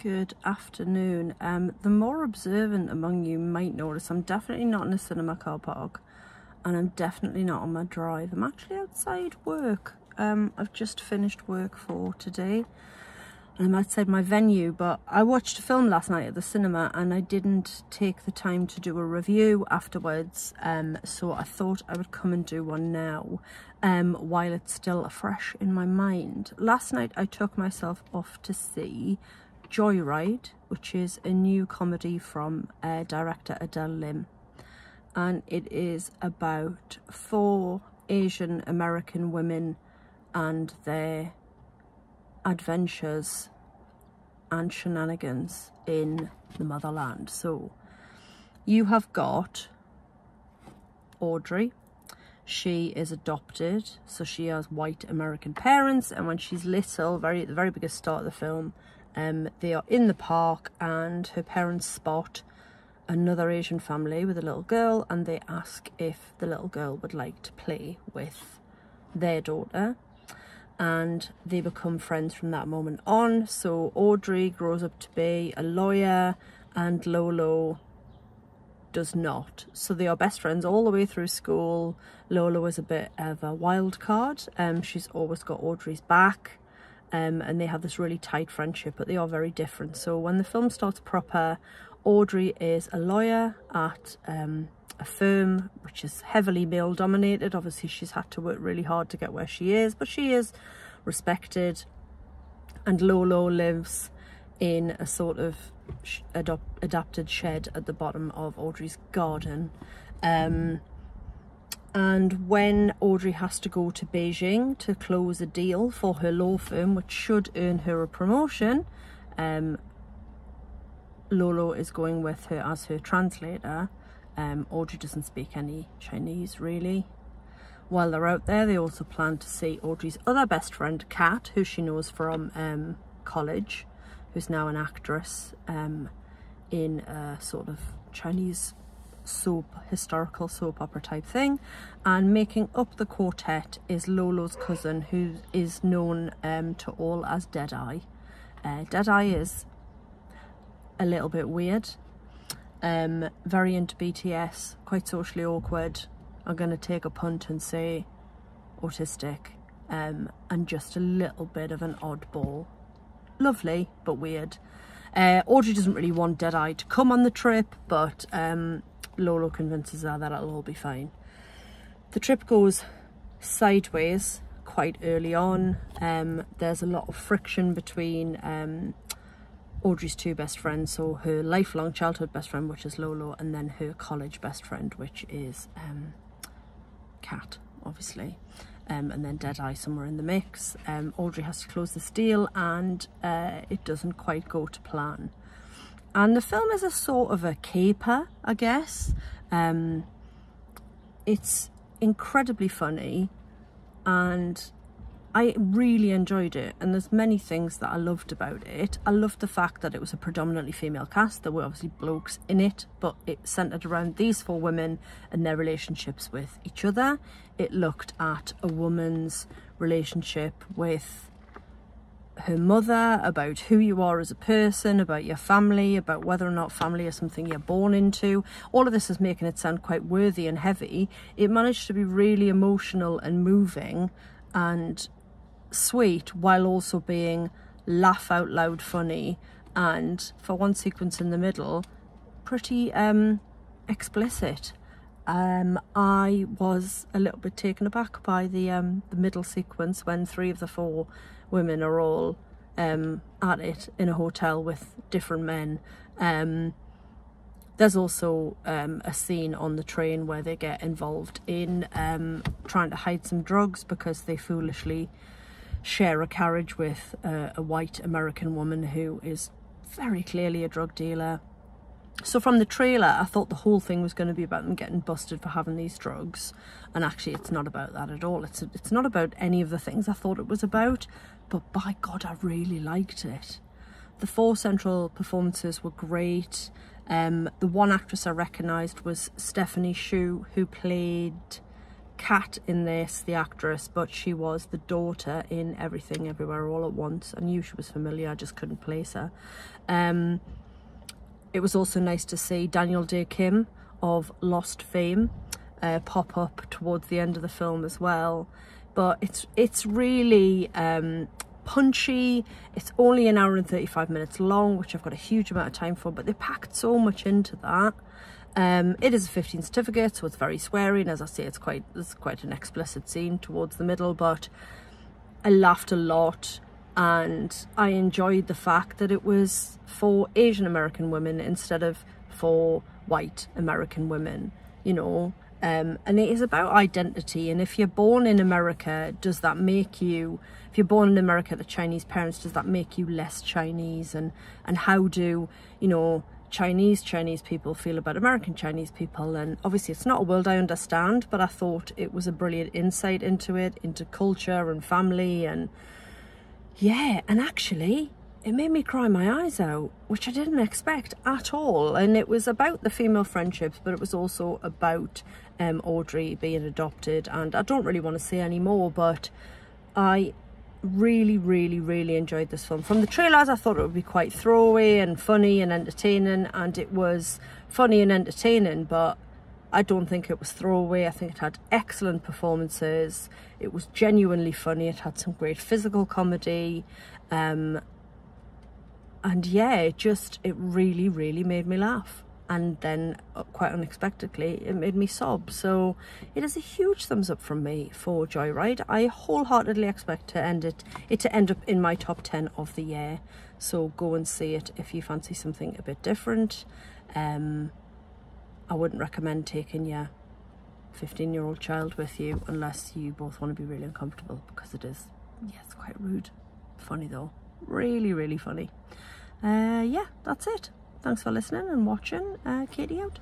Good afternoon. The more observant among you might notice I'm definitely not in a cinema car park, and I'm definitely not on my drive. I'm actually outside work. I've just finished work for today and I'm outside my venue, but I watched a film last night at the cinema and I didn't take the time to do a review afterwards, so I thought I would come and do one now while it's still fresh in my mind. Last night I took myself off to see Joyride, which is a new comedy from director Adele Lim, and it is about 4 Asian American women and their adventures and shenanigans in the motherland. So you have got Audrey. She is adopted, so she has white American parents, and when she's little, at the very biggest start of the film, they are in the park and her parents spot another Asian family with a little girl, and they ask if the little girl would like to play with their daughter, and they become friends from that moment on. So Audrey grows up to be a lawyer and Lolo does not. So they are best friends all the way through school. Lolo is a bit of a wild card. She's always got Audrey's back. And they have this really tight friendship, but they are very different. So when the film starts proper, Audrey is a lawyer at a firm which is heavily male dominated. Obviously she's had to work really hard to get where she is, but she is respected. And Lolo lives in a sort of adapted shed at the bottom of Audrey's garden. And when Audrey has to go to Beijing to close a deal for her law firm, which should earn her a promotion, Lolo is going with her as her translator. Audrey doesn't speak any Chinese really. While they're out there, they also plan to see Audrey's other best friend, Kat, who she knows from college, who's now an actress in a sort of Chinese historical soap opera type thing. And making up the quartet is Lolo's cousin, who is known to all as Deadeye. Deadeye is a little bit weird, very into BTS, quite socially awkward. I'm gonna take a punt and say autistic, and just a little bit of an oddball. Lovely but weird. Audrey doesn't really want Deadeye to come on the trip, but Lolo convinces her that it'll all be fine. The trip goes sideways quite early on. There's a lot of friction between Audrey's 2 best friends, so her lifelong childhood best friend, which is Lolo, and then her college best friend, which is Kat, obviously. And then Deadeye somewhere in the mix. Audrey has to close this deal, and it doesn't quite go to plan. And the film is a sort of a caper, I guess. It's incredibly funny, and I really enjoyed it, and there's many things that I loved about it. I loved the fact that it was a predominantly female cast. There were obviously blokes in it, but it centred around these 4 women and their relationships with each other. It looked at a woman's relationship with her mother, about who you are as a person, about your family, about whether or not family is something you're born into. All of this is making it sound quite worthy and heavy. It managed to be really emotional and moving and sweet, while also being laugh out loud funny, and for one sequence in the middle, pretty explicit. I was a little bit taken aback by the middle sequence when 3 of the 4 women are all at it in a hotel with different men. There's also a scene on the train where they get involved in trying to hide some drugs because they foolishly share a carriage with a white American woman who is very clearly a drug dealer. So from the trailer, I thought the whole thing was going to be about them getting busted for having these drugs, and actually it's not about that at all. It's not about any of the things I thought it was about, but by God, I really liked it. The 4 central performances were great. The one actress I recognised was Stephanie Hsu, who played Kat in this, the actress, but she was the daughter in Everything Everywhere All at Once. I knew she was familiar, I just couldn't place her. It was also nice to see Daniel Day Kim of Lost fame pop up towards the end of the film as well. But it's really punchy. It's only an hour and 35 minutes long, which I've got a huge amount of time for, but they packed so much into that. It is a 15 certificate, so it's very swearing. As I say, it's quite an explicit scene towards the middle, but I laughed a lot, and I enjoyed the fact that it was for Asian American women instead of for white American women, you know. And it is about identity, and if you're born in America, does that make you, if you're born in America to Chinese parents, does that make you less Chinese? And how do, you know, Chinese people feel about American Chinese people? And obviously it's not a world I understand, but I thought it was a brilliant insight into it, into culture and family. And yeah, and actually it made me cry my eyes out, which I didn't expect at all. And it was about the female friendships, but it was also about Audrey being adopted. And I don't really want to say any more, but I really enjoyed this film. From the trailers, I thought it would be quite throwaway and funny and entertaining, and it was funny and entertaining, but I don't think it was throwaway. I think it had excellent performances. It was genuinely funny. It had some great physical comedy. And yeah, it really made me laugh. And then quite unexpectedly, it made me sob. So it is a huge thumbs up from me for Joyride. I wholeheartedly expect to end up in my top 10 of the year. So go and see it if you fancy something a bit different. I wouldn't recommend taking your 15-year-old child with you unless you both want to be really uncomfortable, because it is, yeah, it's quite rude. Funny though, really funny. Yeah, that's it. Thanks for listening and watching. Katie out.